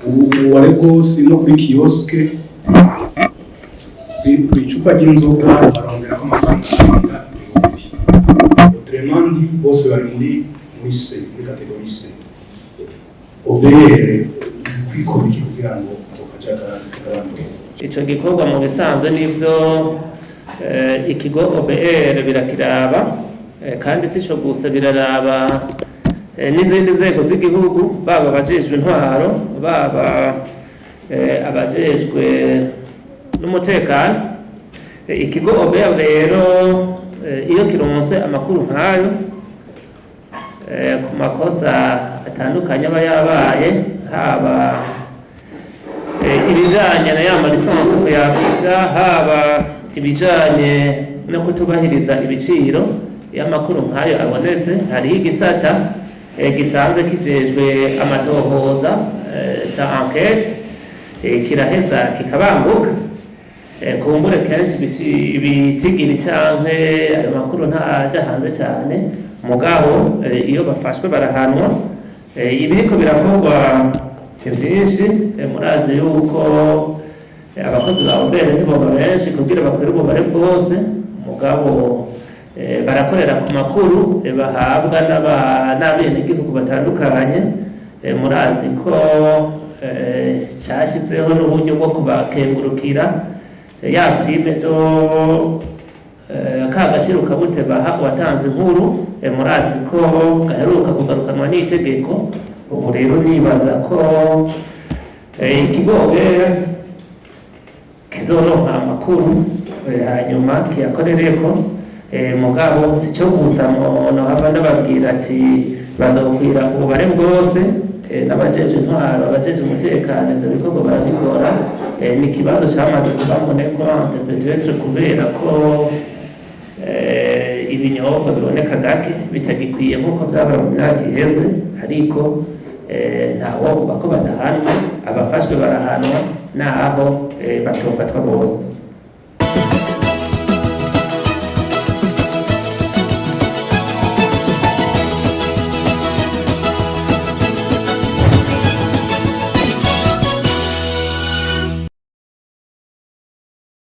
umubare rwose no kuri kiyosike ku icupa ry'inzoga barongerako amafaranga Otremandi bose bari muri C, muri kategori C. OBR kwikora iki kugira ngo tukajagarange ico gikorwa mu bisanzwe n'ivyo ikigo OBR birakiraba kandi sico gusa biraraba n'izindi nzego z'igihugu baba abajejwe intwaro baba abajejwe n'umutekano. Ikigo OBR rero iyo kironse amakuru nkayo ku makosa atandukanye aba yabaye, haba ibijanye na yama lisansi kuyafisha, haba ibijanye no kutubahiriza ibiciro, iyo amakuru nkayo abonetse hariho igisata gisanzwe kijejwe amatohoza ca enquête kiraheza kikabanguka kumbure kenshi ibitigiri canke ayo makuru ntaja hanze cyane, mugabo iyo bafashwe barahanwa. Ibiriko birakorwa vyinshi, murazi yuko abakozi ba OBR nibo benshi kugira bakorere ububare bwose, mugabo barakorera ku makuru bahabwa n'abenegihugu batandukanye. Murazi ko cyashyizeho n'uburyo bwo kubakengurukira ya prime do kagaciro kabute baha watanze inkuru. Murazi ko gaheruka kugarukanwa n'itegeko. Ubu rero nibaza ko ikigo kizoronka amakuru hanyuma kiyakorereko, mugabo sico gusa no hava ndababwira ati bazokwira ububare bwose n'abajeje intwaro abajeje umutekano ivyo bikorwa barabikora. Ni ikibazo cyamaze kuba monekante peut-être kubera ko ibinyobwa biboneka gake bitagikwiye nk'uko byaba mu myaka iheze, ariko ntawo bako badahanwa, abafashwe barahanwa naho batofatwa bose.